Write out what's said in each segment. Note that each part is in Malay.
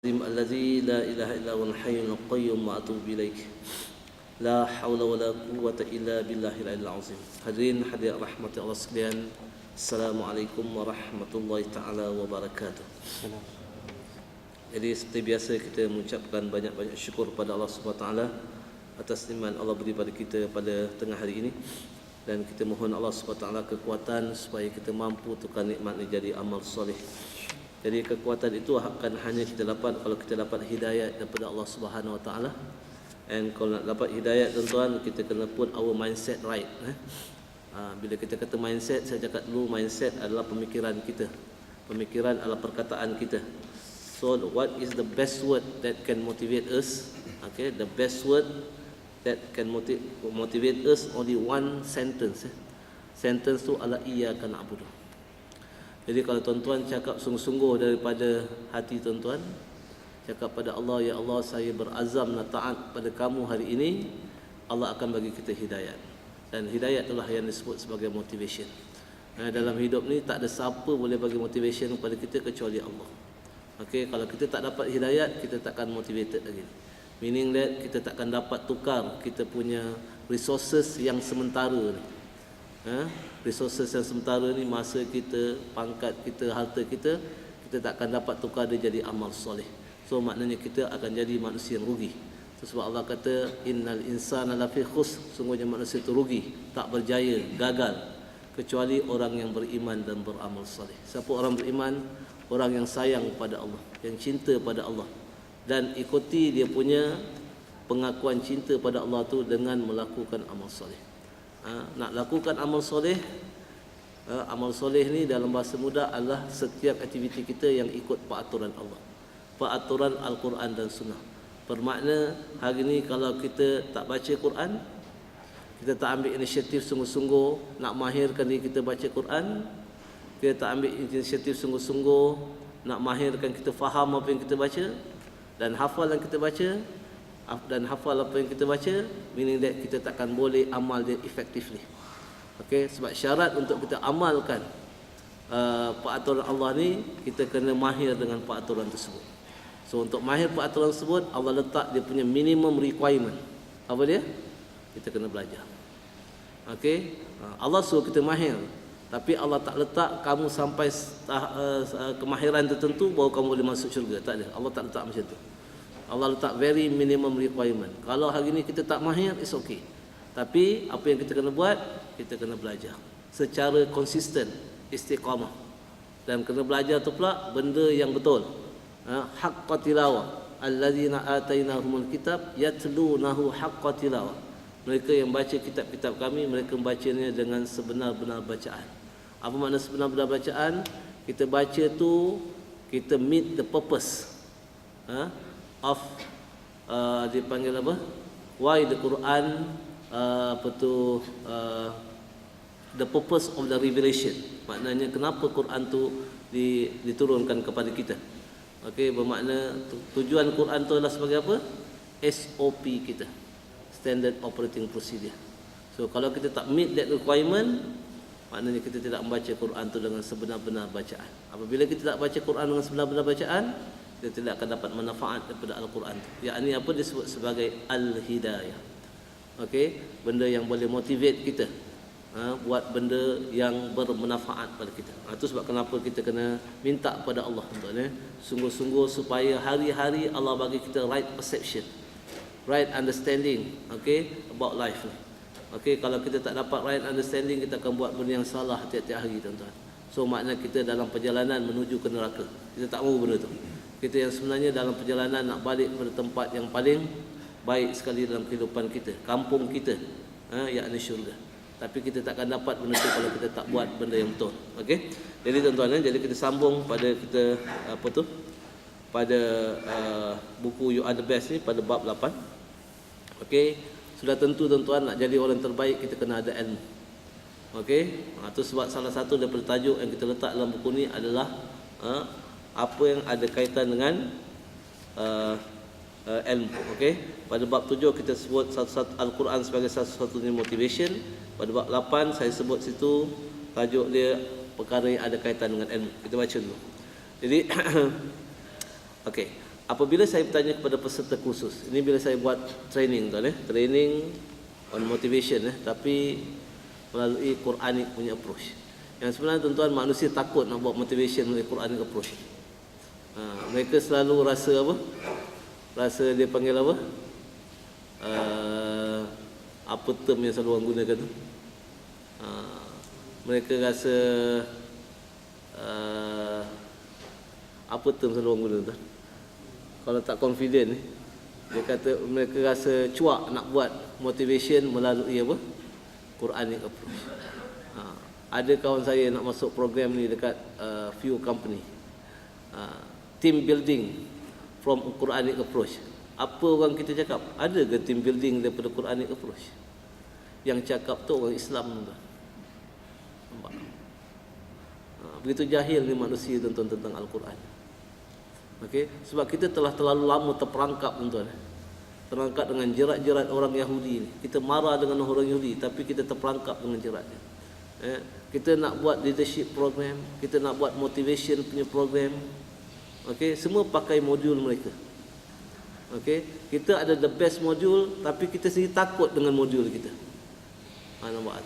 الذي لا إله إلا هو الحي القيوم وأتوب إليك لا حول ولا قوة إلا بالله العلي العظيم. Hadirin hadirat rahmat Allah sekalian, Assalamualaikum warahmatullahi taala wabarakatuh. Jadi seperti biasa kita mengucapkan banyak-banyak syukur pada Allah Subhanahu wa taala atas nikmat Allah beri pada kita pada tengah hari ini, dan kita mohon Allah Subhanahu wa taala kekuatan supaya kita mampu tukar nikmat ini jadi amal soleh. Jadi kekuatan itu akan hanya kita dapat kalau kita dapat hidayah daripada Allah Subhanahu wa taala. And kalau nak dapat hidayah, tuan-tuan, kita kena put our mindset right. Bila kita kata mindset, saya cakap dulu mindset adalah pemikiran kita. Pemikiran adalah perkataan kita. So what is the best word that can motivate us? Okay, the best word that can motivate us only one sentence. Sentence tu adalah iyyaka na'budu. Jadi kalau tuan-tuan cakap sungguh-sungguh daripada hati tuan-tuan, cakap pada Allah, ya Allah, saya berazam nak taat pada kamu hari ini, Allah akan bagi kita hidayat. Dan hidayat itulah yang disebut sebagai motivation. Dalam hidup ni tak ada siapa boleh bagi motivation kepada kita kecuali Allah. Okay, kalau kita tak dapat hidayat, kita takkan motivated lagi. Meaning that kita takkan dapat tukar kita punya resources yang sementara ni. Resources yang sementara ni, masa kita, pangkat kita, harta kita, kita takkan dapat tukar dia jadi amal soleh. So maknanya kita akan jadi manusia yang rugi. Sebab Allah kata innal insana lafi khusr, sungguhnya manusia itu rugi, tak berjaya, gagal, kecuali orang yang beriman dan beramal soleh. Siapa orang beriman? Orang yang sayang pada Allah, yang cinta pada Allah, dan ikuti dia punya pengakuan cinta pada Allah tu dengan melakukan amal soleh. Nak lakukan amal soleh, amal soleh ni dalam bahasa mudah adalah setiap aktiviti kita yang ikut peraturan Allah, peraturan Al-Quran dan Sunnah. Bermakna hari ni kalau kita tak baca Quran, kita tak ambil inisiatif sungguh-sungguh nak mahirkan diri kita baca Quran, kita tak ambil inisiatif sungguh-sungguh nak mahirkan kita faham apa yang kita baca dan hafal yang kita baca, dan hafal apa yang kita baca, meaning that kita takkan boleh amal dia effectively. Okay, sebab syarat untuk kita amalkan peraturan Allah ni, kita kena mahir dengan peraturan tersebut. So untuk mahir peraturan tersebut, Allah letak dia punya minimum requirement. Apa dia? Kita kena belajar. Okay, Allah suruh kita mahir, tapi Allah tak letak kamu sampai kemahiran tertentu baru kamu boleh masuk syurga. Tak ada. Allah tak letak macam tu. Allah letak very minimum requirement. Kalau hari ni kita tak mahir, it's okay. Tapi apa yang kita kena buat, kita kena belajar secara konsisten, istiqamah. Dan kena belajar tu pula benda yang betul. Haqqa tilawah. Allazina atainahumul kitab yatlunahu haqqa tilawah. Mereka yang baca kitab-kitab kami, mereka membacanya dengan sebenar-benar bacaan. Apa makna sebenar-benar bacaan? Kita baca tu, kita meet the purpose of dipanggil apa? Why the Quran, the purpose of the revelation. Maknanya kenapa Quran tu diturunkan kepada kita. Okey, bermakna tujuan Quran tu adalah sebagai apa? SOP kita, standard operating procedure. So kalau kita tak meet that requirement, maknanya kita tidak membaca Quran tu dengan sebenar-benar bacaan. Apabila kita tak baca Quran dengan sebenar-benar bacaan, kita tidak akan dapat manfaat daripada Al-Quran tu. Yakni apa disebut sebagai al-hidayah. Okey, benda yang boleh motivate kita buat benda yang bermanfaat pada kita. Itu sebab kenapa kita kena minta pada Allah sungguh-sungguh supaya hari-hari Allah bagi kita right perception, right understanding, about life. Kalau kita tak dapat right understanding, kita akan buat benda yang salah tiap-tiap hari, tuan-tuan. So makna kita dalam perjalanan menuju ke neraka. Kita tak mahu benda tu. Kita yang sebenarnya dalam perjalanan nak balik kepada tempat yang paling baik sekali dalam kehidupan kita, kampung kita, yakni syurga. Tapi kita takkan dapat benda tu kalau kita tak buat benda yang betul. Okey. Jadi tuan-tuan, jadi kita sambung pada kita pada buku You Are The Best ni, pada bab 8. Okey. Sudah tentu tuan-tuan, nak jadi orang terbaik kita kena ada ilmu. Okey. Itu sebab salah satu daripada tajuk yang kita letak dalam buku ni adalah apa yang ada kaitan dengan ilmu. Okey. Pada bab 7 kita sebut satu-satu Al-Quran sebagai satu-satunya motivation. Pada bab 8 saya sebut situ tajuk dia perkara yang ada kaitan dengan ilmu. Kita baca dulu. Jadi okey, apabila saya bertanya kepada peserta kursus, ini bila saya buat training tuan training on motivation tapi melalui Quranic punya approach. Yang sebenarnya tuan-tuan, manusia takut nak buat motivation melalui Quranic approach. Mereka selalu rasa apa? Rasa dia panggil apa? Apa term yang selalu orang gunakan tu? Mereka rasa apa term selalu orang guna tu? Kalau tak confident ni, dia kata mereka rasa cuak nak buat motivation melalui apa? Quranic approach. Ada kawan saya nak masuk program ni dekat few company, team building from Quranic approach. Apa orang kita cakap? Ada ke team building daripada Quranic approach? Yang cakap tu orang Islam tu. Nampak? Begitu jahil ni manusia tuan-tuan tentang Al-Quran. Okey, sebab kita telah terlalu lama terperangkap tuan-tuan. Terangkap dengan jerat-jerat orang Yahudi ni. Kita marah dengan orang Yahudi tapi kita terperangkap dengan jeratnya. Kita nak buat leadership program, kita nak buat motivation punya program. Okey, semua pakai modul mereka. Okey, kita ada the best modul tapi kita sendiri takut dengan modul kita. Nampak?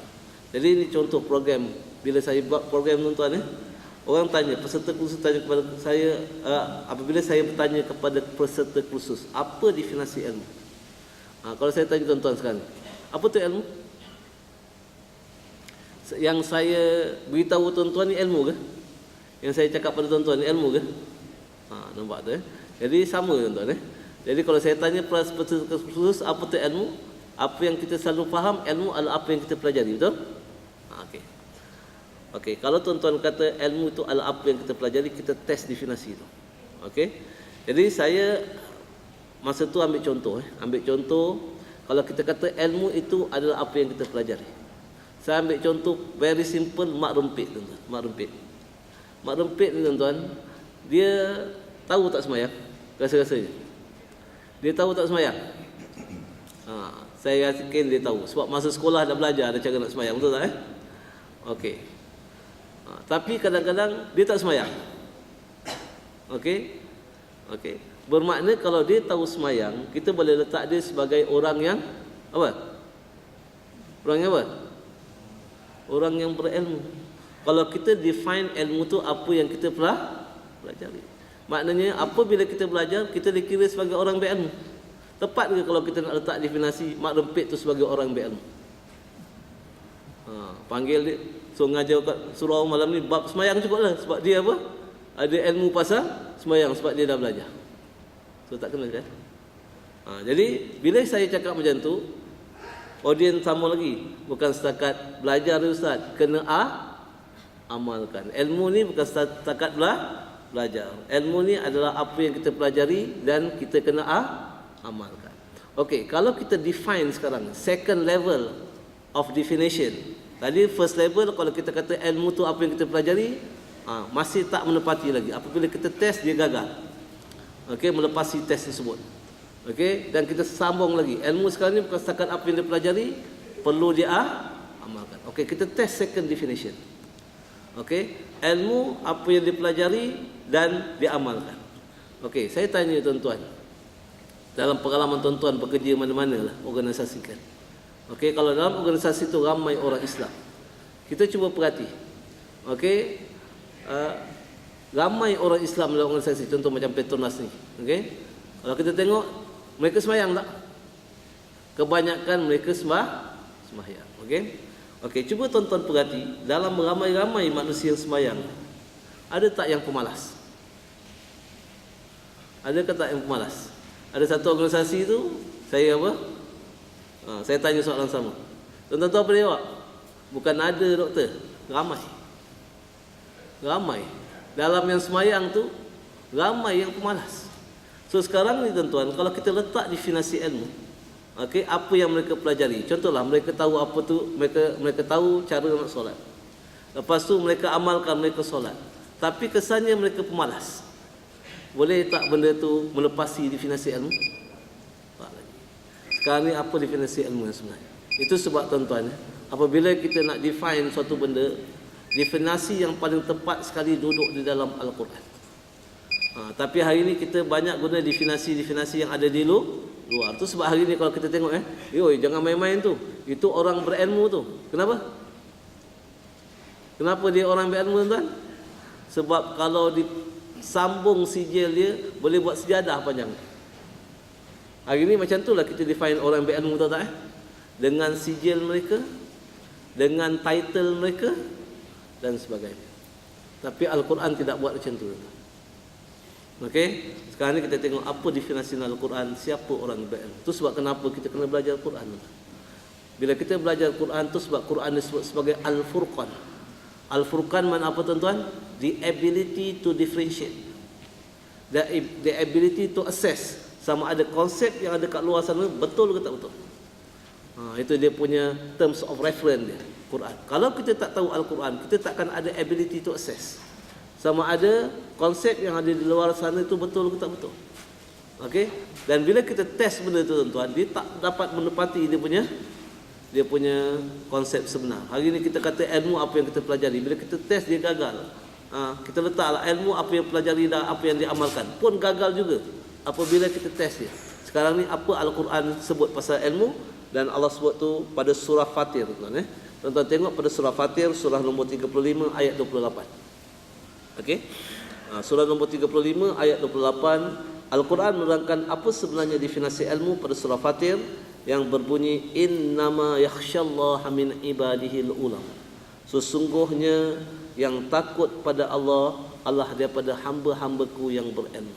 Jadi ini contoh program. Bila saya buat program tuan-tuan orang tanya, peserta kursus tanya kepada saya, apabila saya bertanya kepada peserta kursus, apa definisi ilmu? Kalau saya tanya tuan-tuan sekarang, apa tu ilmu? Yang saya beritahu tuan-tuan ni ilmu ke? Yang saya cakap pada tuan-tuan ni ilmu ke? Nampak tu Jadi sama tuan-tuan Jadi kalau saya tanya peserta kursus apa tu ilmu? Apa yang kita selalu faham, ilmu adalah apa yang kita pelajari, betul? Okey, kalau tuan-tuan kata ilmu itu adalah apa yang kita pelajari, kita test definisi itu. Okey. Jadi saya masa tu ambil contoh kalau kita kata ilmu itu adalah apa yang kita pelajari. Saya ambil contoh very simple, mak rempit tuan-tuan. Mak rempit ni tuan-tuan, dia tahu tak semayang? Rasa-rasanya. Dia tahu tak semayang? Saya yakin dia tahu sebab masa sekolah dah belajar ada cara nak semayang, betul tak Okey. Tapi kadang-kadang dia tak semayang. Okey. Bermakna kalau dia tahu semayang, kita boleh letak dia sebagai orang yang apa? Orang yang apa? Orang yang berilmu. Kalau kita define ilmu tu apa yang kita pelajari. Maknanya apabila kita belajar, kita dikira sebagai orang berilmu. Tepat ke kalau kita nak letak definisi mak rempit tu sebagai orang berilmu? Panggil dia, so ngajar kat surau malam ni bab semayang cukup lah. Sebab dia apa? Ada ilmu pasal semayang sebab dia dah belajar. So tak kena kan? Jadi bila saya cakap macam tu, audiens sama lagi. Bukan setakat belajar Ustaz, kena amalkan. Ilmu ni bukan setakat belajar. Ilmu ni adalah apa yang kita pelajari dan kita kena amalkan. Okey, kalau kita define sekarang second level of definition. Tadi first level kalau kita kata ilmu tu apa yang kita pelajari, masih tak menepati lagi. Apabila kita test dia gagal. Okey, melepasi test tersebut. Okey, dan kita sambung lagi. Ilmu sekarang ni bukan setakat apa yang dia pelajari, perlu dia amalkan. Okey, kita test second definition. Okey, ilmu apa yang dipelajari dan diamalkan. Okey, saya tanya tuan-tuan. Dalam pengalaman tuan-tuan bekerja mana-mana lah organisasi kan. Okey, kalau dalam organisasi tu ramai orang Islam, kita cuba perhati. Okey, ramai orang Islam dalam organisasi, contoh macam Petronas ni. Okey, kalau kita tengok mereka sembahyang tak? Kebanyakan mereka sembahyang. Okey, cuba tuan-tuan perhati dalam ramai-ramai manusia yang sembahyang, ada tak yang pemalas? Ada ke tak yang pemalas? Ada satu organisasi tu, saya saya tanya soalan sama. Tuan-tuan tahu apa dia jawab? Bukan ada doktor, ramai. Dalam yang semayang tu, ramai yang pemalas. So sekarang ni tuan-tuan, kalau kita letak definisi ilmu, okey, apa yang mereka pelajari. Contohlah mereka tahu apa tu, mereka tahu cara nak solat. Lepas tu mereka amalkan, mereka solat. Tapi kesannya mereka pemalas. Boleh tak benda tu melepasi definisi ilmu? Tak lagi. Sekarang ni apa definisi ilmu yang sebenarnya? Itu sebab tuan-tuan, apabila kita nak define suatu benda, definisi yang paling tepat sekali duduk di dalam Al-Quran. Tapi hari ni kita banyak guna definisi-definisi yang ada di luar. Tu sebab hari ni kalau kita tengok jangan main-main tu. Itu orang berilmu tu. Kenapa? Kenapa dia orang berilmu, tuan? Sebab kalau disambung sijil dia boleh buat sejadah panjang. Hari ni macam tu lah kita define orang berilmu, tahu tak? Dengan sijil mereka, dengan title mereka dan sebagainya. Tapi Al-Quran tidak buat macam tu. Okey, sekarang ni kita tengok apa definisi Al-Quran, siapa orang berilmu. Itu sebab kenapa kita kena belajar Al-Quran. Bila kita belajar Al-Quran tu sebab Quran disebut sebagai Al-Furqan. Al-Furqan mana apa, tuan-tuan? The ability to differentiate. The ability to assess sama ada konsep yang ada kat luar sana betul ke tak betul. Itu dia punya terms of reference dia, Quran. Kalau kita tak tahu Al-Quran, kita takkan ada ability to assess sama ada konsep yang ada di luar sana itu betul ke tak betul. Okey? Dan bila kita test benda tu, tuan-tuan, dia tak dapat menepati dia punya konsep sebenar. Hari ni kita kata ilmu apa yang kita pelajari, bila kita test dia gagal. Kita letaklah ilmu apa yang pelajari dan apa yang diamalkan pun gagal juga apabila kita test dia. Sekarang ni apa Al-Quran sebut pasal ilmu, dan Allah sebut tu pada surah Fatir, tuan-tuan. Tuan-tuan tengok pada surah Fatir, surah nombor 35 ayat 28. Okey? Surah nombor 35 ayat 28, Al-Quran menerangkan apa sebenarnya definisi ilmu pada surah Fatir yang berbunyi innama yakhsyallaha min ibadihil ulama. Sesungguhnya yang takut pada Allah daripada hamba-hambaku yang berilmu.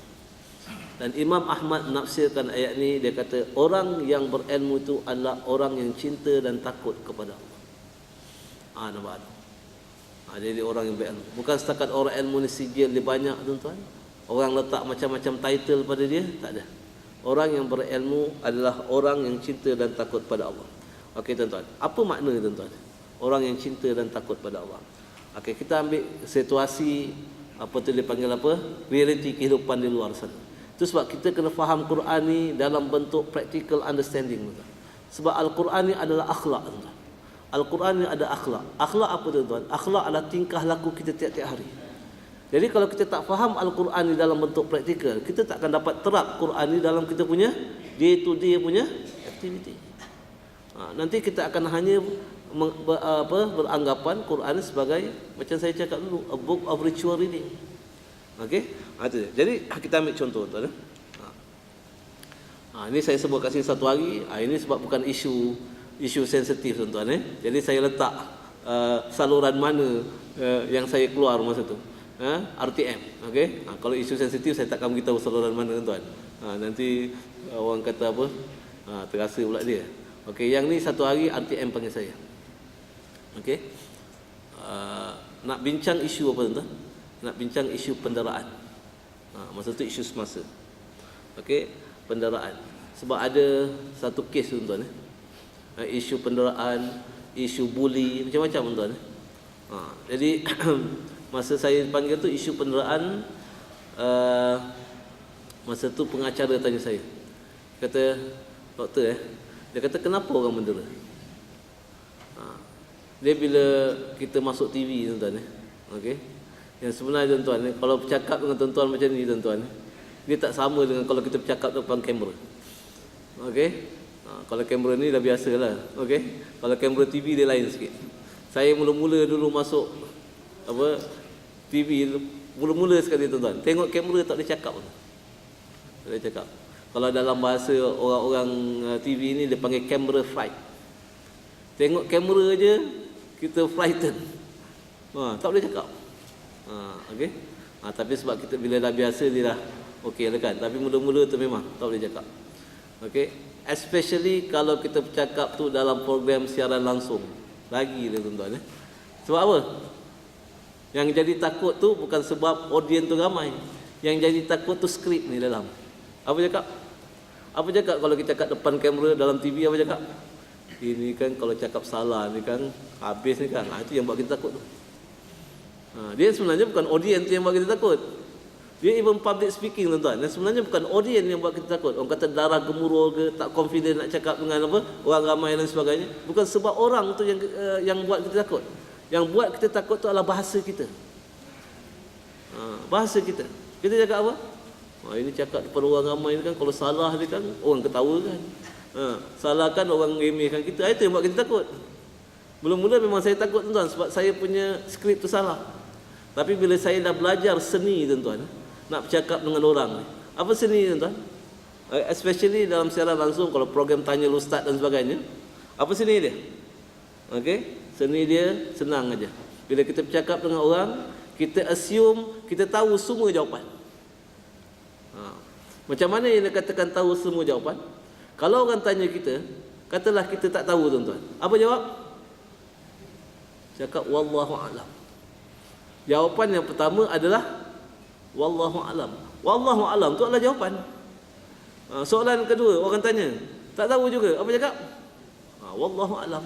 Dan Imam Ahmad menafsirkan ayat ni, dia kata orang yang berilmu itu adalah orang yang cinta dan takut kepada Allah. Nampak tak? Jadi orang yang berilmu. Bukan setakat orang ilmu ni sijil dia banyak, tuan-tuan. Orang letak macam-macam title pada dia, tak ada. Orang yang berilmu adalah orang yang cinta dan takut pada Allah. Okey, tuan-tuan. Apa makna, tuan-tuan? Orang yang cinta dan takut pada Allah. Okey, kita ambil situasi apa tu dia panggil apa? Realiti kehidupan di luar sana. Itu sebab kita kena faham Quran ni dalam bentuk practical understanding, tuan-tuan. Sebab Al-Quran ni adalah akhlak, tuan-tuan. Al-Quran ni ada akhlak. Akhlak apa, tuan-tuan? Akhlak adalah tingkah laku kita tiap-tiap hari. Jadi kalau kita tak faham Al-Quran ni dalam bentuk praktikal, kita tak akan dapat terap Quran ni dalam kita punya day to day punya aktiviti. Nanti kita akan hanya beranggapan Quran sebagai, macam saya cakap dulu, a book of ritual reading. Okey? Itu dia. Jadi kita ambil contoh, tuan. Ini saya sebut kat sini satu hari. Ini sebab bukan isu sensitif, tuan-tuan. Jadi saya letak saluran mana yang saya keluar masa tu. RTM. Okey? Kalau isu sensitif saya takkan beritahu saluran mana, tuan. Nanti orang kata apa? Terasa pula dia. Okey, yang ni satu hari RTM panggil saya. Okey? Nak bincang isu apa, tuan-tuan? Nak bincang isu penderaan. Masa tu isu semasa. Okey, penderaan. Sebab ada satu kes, tuan-tuan. Isu penderaan, isu bully, macam-macam, tuan-tuan. Jadi masa saya panggil tu isu penderaan, masa tu pengacara tanya saya. Kata, doktor dia kata kenapa orang mendera? Dia bila kita masuk TV, tuan-tuan. Okey. Yang sebenarnya, tuan-tuan, kalau bercakap dengan tuan-tuan macam ni, tuan-tuan, dia tak sama dengan kalau kita bercakap depan kamera. Okey. Kalau kamera ni dah biasalah. Okey. Kalau kamera TV dia lain sikit. Saya mula-mula dulu masuk TV, mula-mula sekali, tuan-tuan, tengok kamera tak boleh cakap. Tak boleh cakap. Kalau dalam bahasa orang-orang TV ni dia panggil camera fright. Tengok kamera je kita frighten. Tak boleh cakap. Okey. Tapi sebab kita bila dah biasa dia dah okey lah kan. Tapi mula-mula tu memang tak boleh cakap. Okey. Especially kalau kita bercakap tu dalam program siaran langsung. Lagi dia, tuan-tuan. Sebab apa? Yang jadi takut tu bukan sebab audiens tu ramai. Yang jadi takut tu skrip ni dalam. Apa cakap? Apa cakap kalau kita cakap depan kamera dalam TV, apa cakap? Ini kan kalau cakap salah ni kan habis ni kan. Itu yang buat kita takut tu. Dia sebenarnya bukan audiens yang buat kita takut. Dia even public speaking, tuan-tuan. Dan sebenarnya bukan audiens yang buat kita takut. Orang kata darah gemuruh ke, tak confident nak cakap dengan apa, orang ramai dan sebagainya. Bukan sebab orang tu yang buat kita takut. Yang buat kita takut tu adalah bahasa kita. Bahasa kita. Kita cakap apa? Ini cakap depan orang ramai ni kan, kalau salah dia kan orang ketawa kan. Salah kan orang remehkan kita. Itu yang buat kita takut. Mula-mula memang saya takut tuan-tuan sebab saya punya skrip tu salah. Tapi bila saya dah belajar seni tuan-tuan, nak bercakap dengan orang ni. Apa seni tuan-tuan? Especially dalam siaran langsung, kalau program tanya ustaz dan sebagainya. Apa seni dia? Okey, seni dia senang aja. Bila kita bercakap dengan orang, kita assume kita tahu semua jawapan. Macam mana yang dia katakan tahu semua jawapan? Kalau orang tanya kita, katalah kita tak tahu tuan-tuan. Apa jawab? Cakap wallahu a'lam. Jawapan yang pertama adalah wallahu a'lam. Wallahu a'lam tu adalah jawapan. Soalan kedua orang tanya, tak tahu juga. Apa cakap? Wallahu a'lam.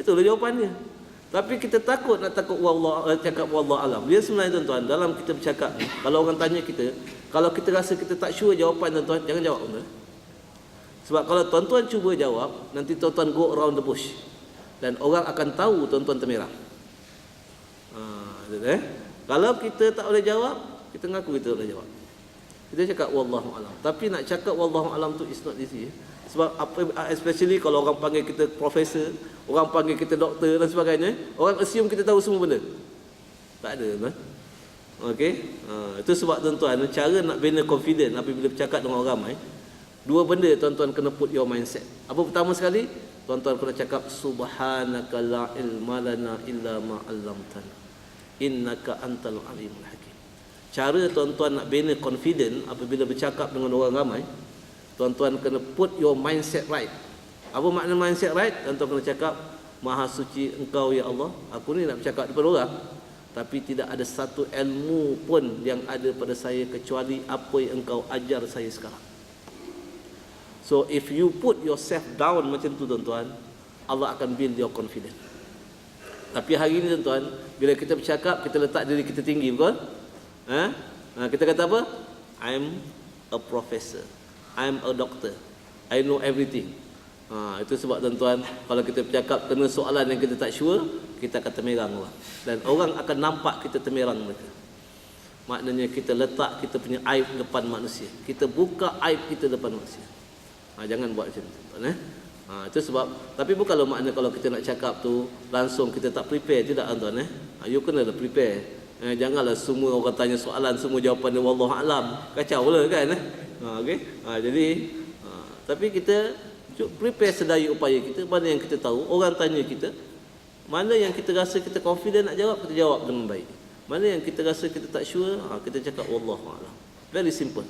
Itulah jawapannya. Tapi kita takut nak cakap wallahu a'lam. Dia sebenarnya tuan-tuan, dalam kita bercakap ni, kalau orang tanya kita, kalau kita rasa kita tak sure jawapan tuan-tuan, jangan jawab tuan. Sebab kalau tuan-tuan cuba jawab, nanti tuan-tuan go around the bush. Dan orang akan tahu tuan-tuan termerang. Kalau kita tak boleh jawab, kita ngaku kita tak boleh jawab. Kita cakap wallahu a'lam. Tapi nak cakap wallahu a'lam tu is not easy. Sebab especially kalau orang panggil kita profesor, orang panggil kita doktor dan sebagainya, orang assume kita tahu semua benda. Tak ada tuan. Okey. Itu sebab tuan-tuan, cara nak bina confident apabila bercakap dengan orang ramai, dua benda tuan-tuan kena put your mindset. Apa pertama sekali? Tuan-tuan kena cakap subhanaka la ilma lana illa ma 'allamtana innaka antal alimul hakim. Cara tuan-tuan nak bina confident apabila bercakap dengan orang ramai, tuan-tuan kena put your mindset right. Apa makna mindset right? Tuan-tuan kena cakap, Maha suci Engkau ya Allah, aku ni nak bercakap depan orang, tapi tidak ada satu ilmu pun yang ada pada saya kecuali apa yang Engkau ajar saya sekarang. So if you put yourself down macam tu tuan-tuan, Allah akan build your confidence. Tapi hari ni tuan-tuan, bila kita bercakap, kita letak diri kita tinggi, betul? Kita kata apa? I'm a professor, I'm a doctor, I know everything. Itu sebab tuan-tuan, kalau kita bercakap kena soalan yang kita tak sure, kita akan termerang orang. Dan orang akan nampak kita termerang mereka. Maknanya kita letak kita punya aib depan manusia. Kita buka aib kita depan manusia. Jangan buat macam tu tuan. Itu sebab, tapi bukanlah makna kalau kita nak cakap tu langsung kita tak prepare, tidak tuan. You kena dah prepare. Janganlah semua orang tanya soalan semua jawapan dia wallahu a'lam. Kacau lah kan. Okey. Jadi tapi kita prepare sedaya upaya kita. Mana yang kita tahu, orang tanya kita, mana yang kita rasa kita confident nak jawab, kita jawab dengan baik. Mana yang kita rasa kita tak sure, kita cakap wallahu a'lam. Very simple.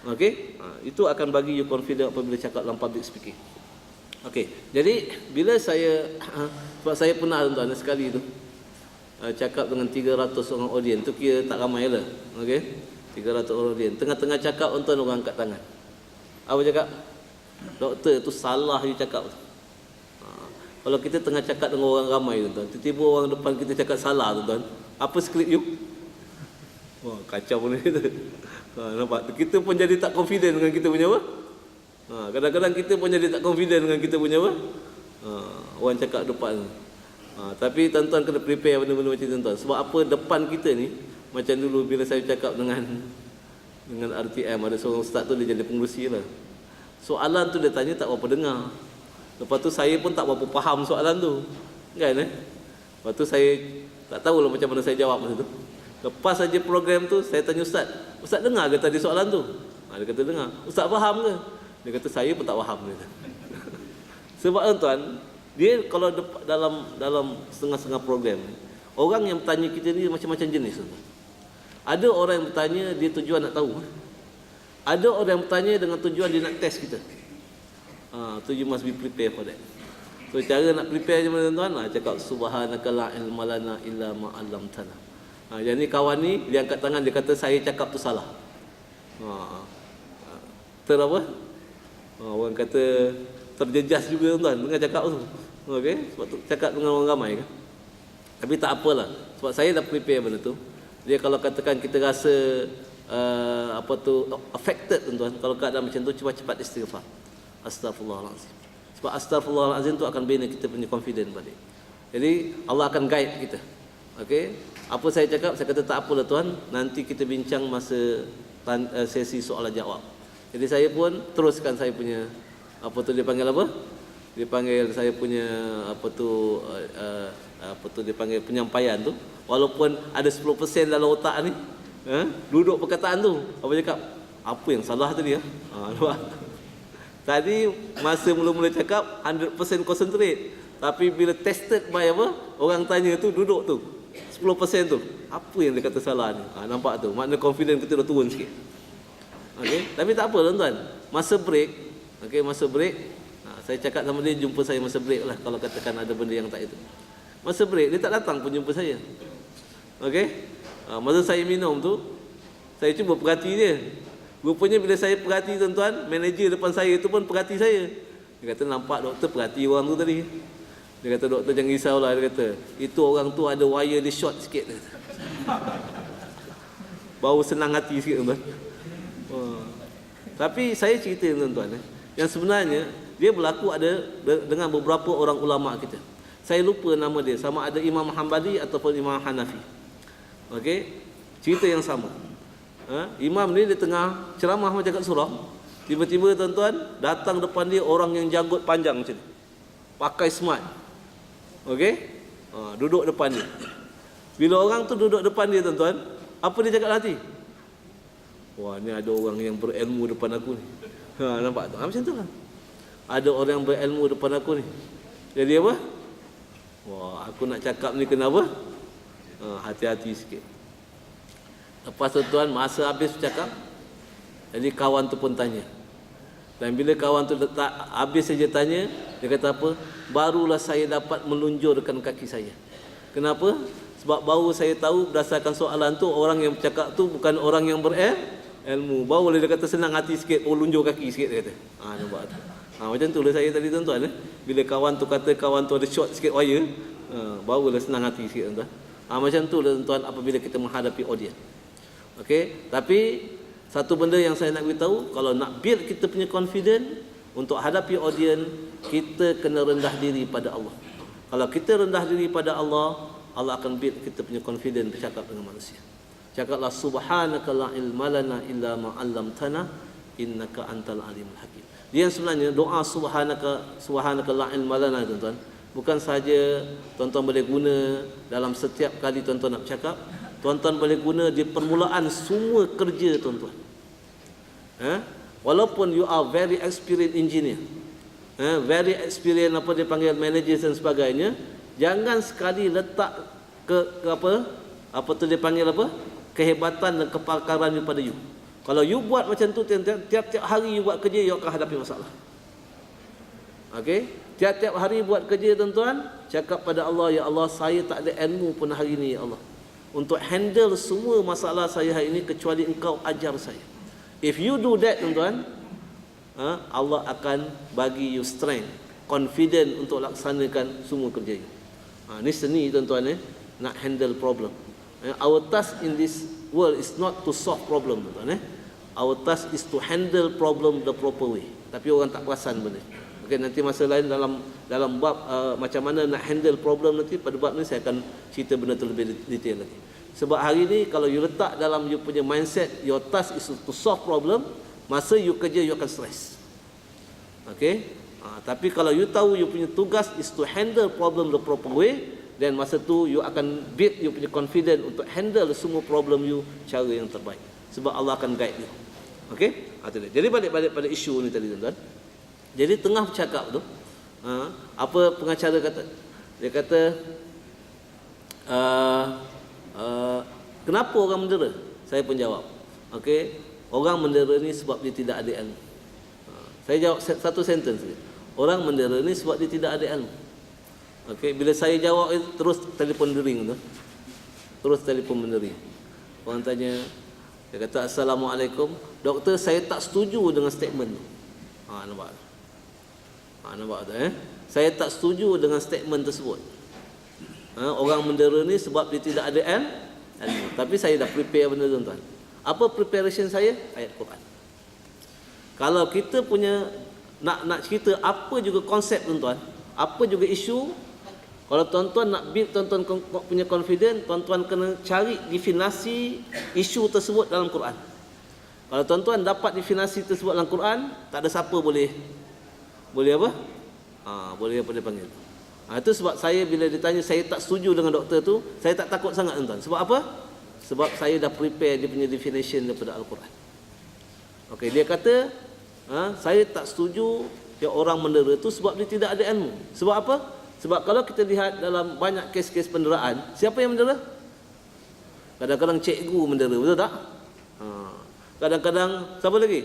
Okey, itu akan bagi you confident apabila cakap dalam public speaking. Okey, jadi bila saya sebab saya pernah tuan-tuan sekali tu cakap dengan 300 orang audience, tu kira tak ramai lah. Okey, 300 orang audience. Tengah-tengah cakap tuan-tuan orang angkat tangan. Apa cakap? Doktor tu salah you cakap tu. Kalau kita tengah cakap dengan orang ramai tuan-tuan, tiba-tiba orang depan kita cakap salah tuan-tuan, apa skrip you? Wah, kacau pun kita. Nampak? Kita pun jadi tak confident dengan kita punya apa? Kadang-kadang kita pun jadi tak confident dengan kita punya apa? Orang cakap depan. Tapi tuan-tuan kena prepare benda-benda macam tu tuan-tuan. Sebab apa, depan kita ni, macam dulu bila saya cakap dengan RTM, ada seorang ustaz tu dia jadi pengurusi lah. Soalan tu dia tanya tak berapa dengar. Lepas tu saya pun tak berapa faham soalan tu. Kan Lepas tu saya tak tahulah macam mana saya jawab masa tu. Lepas saja program tu, saya tanya ustaz, ustaz dengar ke tadi soalan tu? Dia kata dengar. Ustaz faham ke? Dia kata saya pun tak faham. Sebab tuan, dia kalau dalam setengah-setengah program ni, orang yang bertanya kita ni macam-macam jenis tuan. Ada orang yang bertanya dia tujuan nak tahu. Ada orang yang bertanya dengan tujuan dia nak test kita. So you must be prepared for that. So cara nak prepare macam mana tuan? Cakap subhanaka la ilma lana illa ma 'allamtana. Yang ni kawan ni, dia angkat tangan, dia kata saya cakap tu salah. Apa? Orang kata terjejas juga tuan dengan cakap tu. Okey, sebab tu cakap dengan orang ramai kan. Tapi tak apalah, sebab saya dah prepare benda tu. Dia kalau katakan kita rasa affected tuan-tuan, kalau keadaan macam tu, cepat-cepat istighfar. Astaghfirullahalazim. Sebab astaghfirullahalazim tu akan bina kita punya confidence balik. Jadi Allah akan guide kita. Okey. Apa saya cakap? Saya kata tak apalah tuan, nanti kita bincang masa sesi soalan jawab. Jadi saya pun teruskan saya punya apa tu dia panggil apa? Dia panggil saya punya apa tu dia panggil penyampaian tu. Walaupun ada 10% dalam otak ni, duduk perkataan tu. Apa cakap? Apa yang salah tadi ya? Nampak? Tadi masa mula-mula cakap 100% concentrate. Tapi bila tested by apa? Orang tanya tu duduk tu 10% tu. Apa yang dia kata salah ni? Nampak tu. Makna confidence kita dah turun sikit. Okey, tapi tak apa tuan-tuan. Masa break, okey, masa break, saya cakap sama dia jumpa saya masa break lah kalau katakan ada benda yang tak itu. Masa break dia tak datang pun jumpa saya. Okey? Masa saya minum tu, saya cuba perhati dia. Rupanya bila saya perhati tuan-tuan, manager depan saya tu pun perhati saya. Dia kata nampak doktor perhati orang tu tadi. Dia kata doktor jangan risaulah, dia kata itu orang tu ada wire dia short sikit. Bau senang hati sikit tuan-tuan. Tapi saya cerita tuan-tuan yang sebenarnya dia berlaku ada dengan beberapa orang ulama kita. Saya lupa nama dia, sama ada Imam Hanbali ataupun Imam Hanafi. Okey, cerita yang sama. Imam ni dia tengah ceramah macam kat surau, tiba-tiba tuan-tuan datang depan dia orang yang janggut panjang macam ni, pakai smart. Okey, duduk depan dia. Bila orang tu duduk depan dia tuan-tuan, apa dia cakap nanti? Wah, ni ada orang yang berilmu depan aku ni. Nampak tu? Macam tu lah. Ada orang yang berilmu depan aku ni. Jadi apa? Wah, aku nak cakap ni kenapa? Hati-hati sikit. Lepas tu tuan, masa habis bercakap, jadi kawan tu pun tanya. Dan bila kawan tu habis saja tanya, dia kata apa? Barulah saya dapat melunjurkan kaki saya. Kenapa? Sebab baru saya tahu berdasarkan soalan tu, orang yang bercakap tu bukan orang yang berilmu. Baru dia kata senang hati sikit, lunjur kaki sikit dia kata. Nampak tu. Macam tu lah saya tadi tuan-tuan. Bila kawan tu kata kawan tu ada short sikit wire, barulah senang hati sikit tuan-tuan. Macam tu lah tuan-tuan apabila kita menghadapi audiens. Okey, tapi satu benda yang saya nak beritahu, kalau nak build kita punya confidence untuk hadapi audiens, kita kena rendah diri pada Allah. Kalau kita rendah diri pada Allah, Allah akan build kita punya confidence bercakap dengan manusia. Cakaplah subhanaka la ilma lana illa ma 'allamtana innaka antal alimul hakim. Dia sebenarnya doa subhanaka la ilma lana tuan-tuan, bukan saja tuan-tuan boleh guna dalam setiap kali tuan-tuan nak bercakap, tuan-tuan boleh guna di permulaan semua kerja tuan-tuan. Walaupun you are very experienced engineer, very experienced apa dia panggil manager dan sebagainya, jangan sekali letak ke apa tu dia panggil apa, kehebatan dan kepakaran you pada you. Kalau you buat macam tu tiap-tiap hari you buat kerja, you akan hadapi masalah. Okey, tiap-tiap hari buat kerja tuan-tuan, cakap pada Allah, ya Allah, saya tak ada ilmu pun hari ini ya Allah untuk handle semua masalah saya hari ini, kecuali engkau ajar saya. If you do that tuan-tuan, Allah akan bagi you strength, confident untuk laksanakan semua kerja you. Ni seni tuan-tuan, nak handle problem. Our task in this world is not to solve problem tuan-tuan. Our task is to handle problem the proper way. Tapi orang tak perasan benda. Okay, nanti masa lain dalam bab macam mana nak handle problem nanti, pada bab ni saya akan cerita benda tu lebih detail lagi. Sebab hari ni kalau you letak dalam you punya mindset, your task is to solve problem, masa you kerja you akan stress. Okay, tapi kalau you tahu you punya tugas is to handle problem the proper way, dan masa tu you akan build you punya confidence untuk handle semua problem you cara yang terbaik. Sebab Allah akan guide you. Okay, jadi balik pada isu ni tadi tuan-tuan. Jadi tengah bercakap tu, apa pengacara kata? Dia kata, kenapa orang mendera? Saya pun jawab, okey, orang mendera ni sebab dia tidak ada ilmu. Saya jawab satu sentence. Orang mendera ni sebab dia tidak ada ilmu. Okey, bila saya jawab itu, terus telefon dering tu. Terus telefon mendering. Orang tanya, dia kata, Assalamualaikum, doktor, saya tak setuju dengan statement tu. Nampak? Nampak tak? Saya tak setuju dengan statement tersebut. Orang mendera ni sebab dia tidak ada ilmu. Tapi saya dah prepare benda tuan-tuan. Apa preparation saya? Ayat Quran. Kalau kita punya nak cerita apa juga konsep tuan-tuan, apa juga isu, Kalau tuan-tuan nak build tuan-tuan punya confidence, tuan-tuan kena cari definasi isu tersebut dalam Quran. Kalau tuan-tuan dapat definasi tersebut dalam Quran, tak ada siapa boleh apa? Boleh apa dia panggil. Itu sebab saya bila ditanya saya tak setuju dengan doktor tu, saya tak takut sangat tuan-tuan. Sebab apa? Sebab saya dah prepare dia punya definition daripada Al-Quran. Okey, dia kata, saya tak setuju yang orang mendera tu sebab dia tidak ada ilmu. Sebab apa? Sebab kalau kita lihat dalam banyak kes-kes penderaan, siapa yang mendera? Kadang-kadang cikgu mendera, betul tak? Kadang-kadang siapa lagi?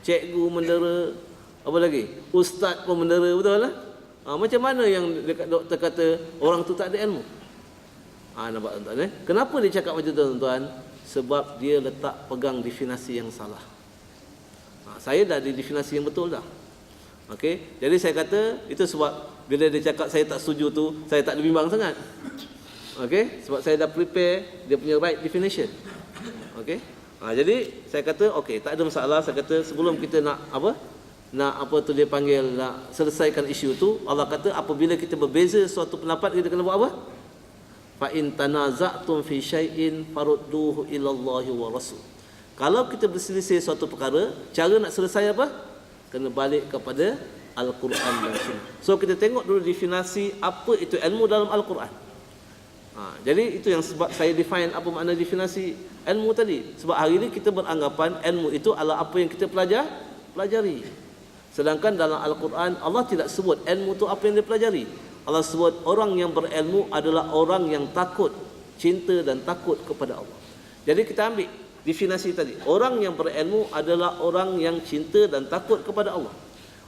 Cikgu mendera, apa lagi? Ustaz pun mendera, betul tak? Macam mana yang doktor kata orang tu tak ada ilmu? Nampak tuan-tuan Kenapa dia cakap macam tu tuan-tuan? Sebab dia letak pegang definisi yang salah. Saya dah di definisi yang betul dah. Okey, jadi saya kata itu sebab bila dia cakap saya tak setuju tu, saya tak ada bimbang sangat. Okey, sebab saya dah prepare dia punya right definition. Okey. Jadi saya kata okey, tak ada masalah. Saya kata sebelum kita nak apa tu dia panggil, nak selesaikan isu tu, Allah kata apabila kita berbeza suatu pendapat, kita kena buat apa? Fa in tanaza'tum fi syai'in farudduhu ila Allah wa rasul. Kalau kita berselisih suatu perkara, cara nak selesai apa? Kena balik kepada Al-Quran dan Sunnah. So kita tengok dulu definisi apa itu ilmu dalam Al-Quran. Jadi itu yang sebab saya define apa makna definisi ilmu tadi. Sebab hari ini kita beranggapan ilmu itu adalah apa yang kita pelajari. Sedangkan dalam Al-Quran Allah tidak sebut ilmu itu apa yang dia pelajari. Allah sebut orang yang berilmu adalah orang yang takut, cinta dan takut kepada Allah. Jadi kita ambil definisi tadi. Orang yang berilmu adalah orang yang cinta dan takut kepada Allah.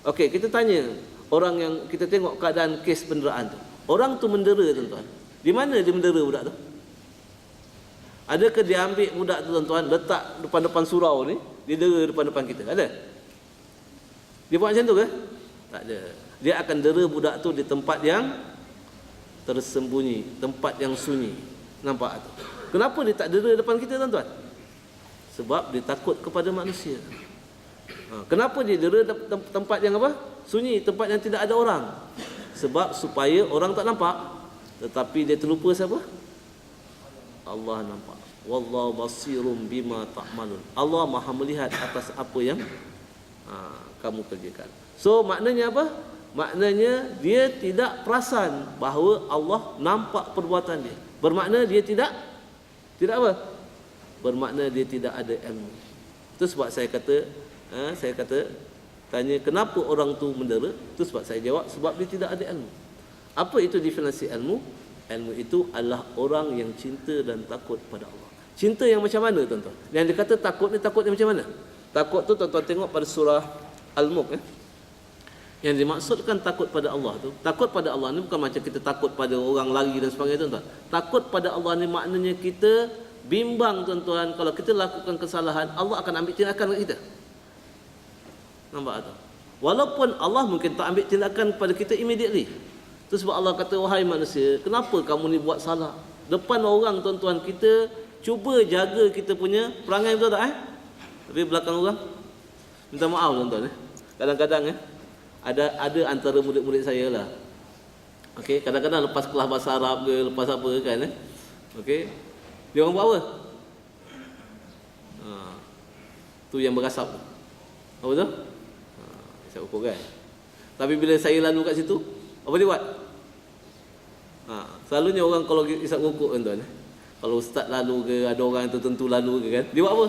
Okey, kita tanya orang yang kita tengok keadaan kes penderaan tu. Orang tu mendera tuan-tuan. Di mana dia mendera budak tu? Adakah dia ambil budak tu tuan-tuan, letak depan-depan surau ni, dia dera depan-depan kita? Ada? Dia buat macam tu ke? Tak ada. Dia akan dera budak tu di tempat yang tersembunyi, tempat yang sunyi. Nampak tu? Kenapa dia tak dera depan kita tuan-tuan? Sebab dia takut kepada manusia. Kenapa dia dera tempat yang apa? Sunyi, tempat yang tidak ada orang. Sebab supaya orang tak nampak. Tetapi dia terlupa siapa? Allah nampak. Wallahu basirum bima ta'malun. Allah Maha melihat atas apa yang kamu kerjakan. So maknanya apa? Maknanya dia tidak perasan bahawa Allah nampak perbuatan dia. Bermakna dia tidak apa? Bermakna dia tidak ada ilmu. Itu sebab saya kata tanya kenapa orang tu mendera? Itu sebab saya jawab sebab dia tidak ada ilmu. Apa itu definisi ilmu? Ilmu itu adalah orang yang cinta dan takut pada Allah. Cinta yang macam mana tuan-tuan? Yang dia kata takut ni, takut yang macam mana? Takut tu tuan-tuan tengok pada surah Al-Mulk Yang dimaksudkan takut pada Allah tu, takut pada Allah ni bukan macam kita takut pada orang lari dan sebagainya tuan-tuan. Takut pada Allah ni maknanya kita bimbang tuan-tuan, kalau kita lakukan kesalahan, Allah akan ambil tindakan kat kita. Nampak tak? Walaupun Allah mungkin tak ambil tindakan kepada kita immediately. Itu sebab Allah kata, wahai manusia, kenapa kamu ni buat salah? Depan orang tuan-tuan, kita cuba jaga kita punya perangai, betul tak? Tapi belakang orang, minta maaf tuan-tuan. Kadang-kadang ada antara murid-murid saya lah. Okey, kadang-kadang lepas kelas bahasa Arab ke, lepas apa kan, okey, dia orang buat apa? Tu yang berasap. Apa tu? Saya ukur kan. Tapi bila saya lalu kat situ, apa dia buat? Selalunya orang kalau isap rokok tuan-tuan, kalau ustaz lalu ke, ada orang tertentu lalu ke kan, dia buat apa?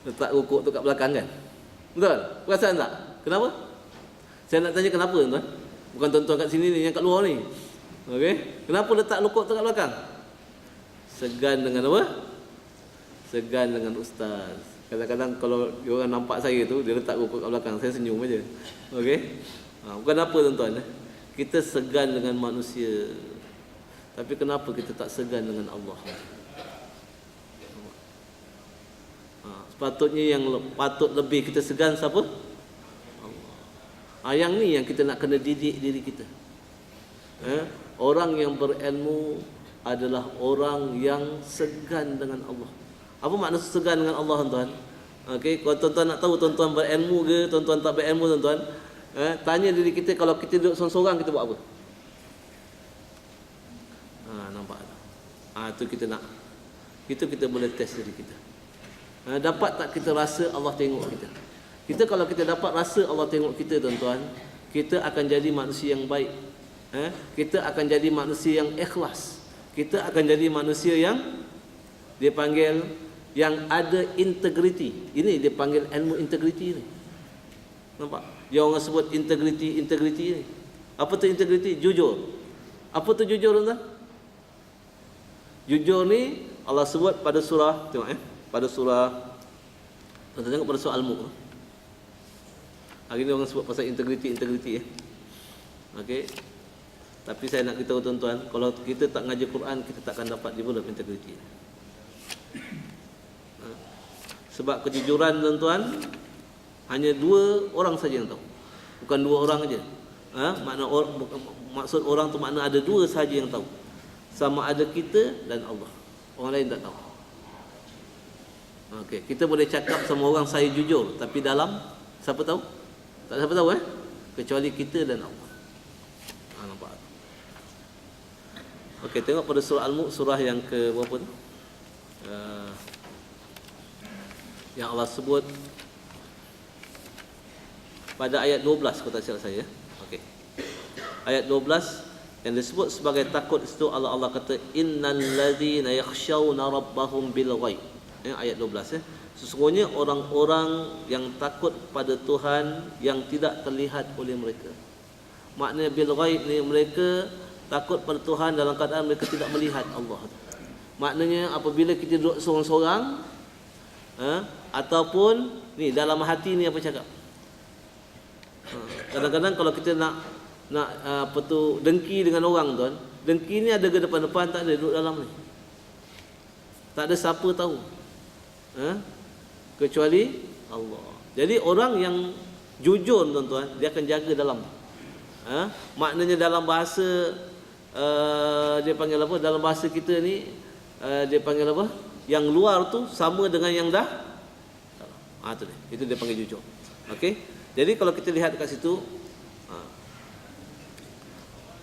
Letak rokok tu kat belakang kan. Betul? Perasan tak? Kenapa? Saya nak tanya kenapa tuan-tuan. Bukan tuan-tuan kat sini ni, yang kat luar ni. Okey? Kenapa letak rokok tu kat belakang? Segan dengan apa? Segan dengan ustaz. Kadang-kadang kalau orang nampak saya tu, dia letak rokok kat belakang, saya senyum aja. Okey? Bukan apa tuan-tuan. Kita segan dengan manusia. Tapi kenapa kita tak segan dengan Allah? Sepatutnya yang patut lebih kita segan siapa? Allah. Yang ni yang kita nak kena didik diri kita. Orang yang berilmu adalah orang yang segan dengan Allah. Apa makna segan dengan Allah tuan-tuan? Okey, kalau tuan-tuan nak tahu tuan-tuan berilmu ke, tuan-tuan tak berilmu tuan-tuan, Tanya diri kita, kalau kita duduk seorang-seorang kita buat apa? Nampak tak? Itu kita nak. Itu kita boleh test diri kita. Dapat tak kita rasa Allah tengok kita? Kalau kita dapat rasa Allah tengok kita, tuan-tuan, kita akan jadi manusia yang baik. Kita akan jadi manusia yang ikhlas. Kita akan jadi manusia yang dia panggil yang ada integriti. Ini dia panggil ilmu integriti ni. Nampak? Yang orang sebut integriti ni. Apa tu integriti? Jujur. Apa tu jujur, tuan-tuan? Jujur ni Allah sebut pada surah, tengok pada surah, tuan-tuan tengok pada surah Al-Mulk. Hari ni orang sebut pasal integriti. Okey. Tapi saya nak beritahu tuan-tuan, kalau kita tak ngaji Quran, kita takkan dapat develop integriti. Sebab kejujuran, tuan-tuan, hanya 2 orang saja yang tahu. Bukan 2 orang saja. Maksud orang tu makna ada 2 saja yang tahu. Sama ada kita dan Allah. Orang lain tak tahu. Okey, kita boleh cakap sama orang saya jujur, tapi dalam siapa tahu? Tak siapa tahu kecuali kita dan Allah. Nampak? Okey, tengok pada surah Al-Mulk, surah yang ke berapa tu? Yang Allah sebut pada ayat 12, kalau tak silap saya. Okey. Ayat 12 yang disebut sebagai takut itu, Allah kata innal ladzina yakhshawna rabbahum bil ghaib. Ayat 12 Sesungguhnya orang-orang yang takut pada Tuhan yang tidak terlihat oleh mereka. Maknanya bil ghaib ni, mereka takut pada Tuhan dalam keadaan mereka tidak melihat Allah. Maknanya apabila kita duduk seorang-seorang, ataupun ni dalam hati ni apa cakap. Kadang-kadang kalau kita nak dengki dengan orang, tuan, dengki ni ada ke depan-depan, tak ada, duduk dalam ni. Tak ada siapa tahu, kecuali Allah. Jadi orang yang jujur, tuan-tuan, dia akan jaga dalam. Maknanya dalam bahasa dia panggil apa? Dalam bahasa kita ni dia panggil apa? Yang luar tu sama dengan yang dah. Tu dia. Itu dia panggil jujur. Okey. Jadi kalau kita lihat dekat situ,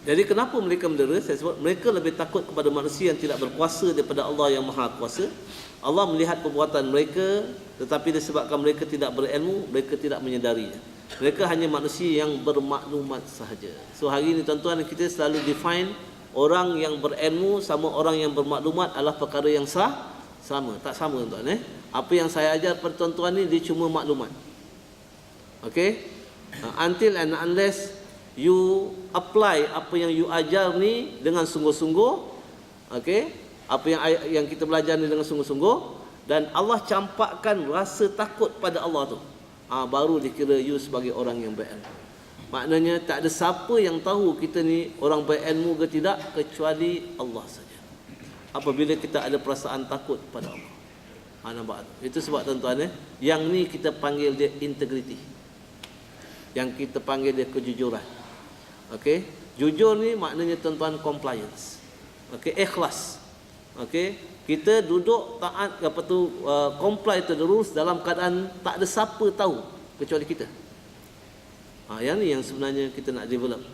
jadi kenapa mereka mendera? Saya sebut mereka lebih takut kepada manusia yang tidak berkuasa daripada Allah yang Maha Kuasa. Allah melihat perbuatan mereka, tetapi disebabkan mereka tidak berilmu, mereka tidak menyedarinya. Mereka hanya manusia yang bermaklumat sahaja. So hari ini, tuan-tuan, kita selalu define orang yang berilmu sama orang yang bermaklumat adalah perkara yang sama. Tak sama, tuan-tuan. Apa yang saya ajar pada tuan-tuan ni, dia cuma maklumat. Okey? Until and unless you apply apa yang you ajar ni dengan sungguh-sungguh, okey, apa yang kita belajar ni dengan sungguh-sungguh, dan Allah campakkan rasa takut pada Allah tu, baru dikira you sebagai orang yang berilmu. Maknanya tak ada siapa yang tahu kita ni orang berilmu ke tidak kecuali Allah saja. Apabila kita ada perasaan takut pada Allah, nampak? Itu sebab, tuan-tuan, yang ni kita panggil dia integriti, yang kita panggil dia kejujuran. Okey, jujur ni maknanya, tuan-tuan, compliance. Okey, ikhlas. Okey, kita duduk taat comply to the rules dalam keadaan tak ada siapa tahu kecuali kita. Yang ni yang sebenarnya kita nak develop.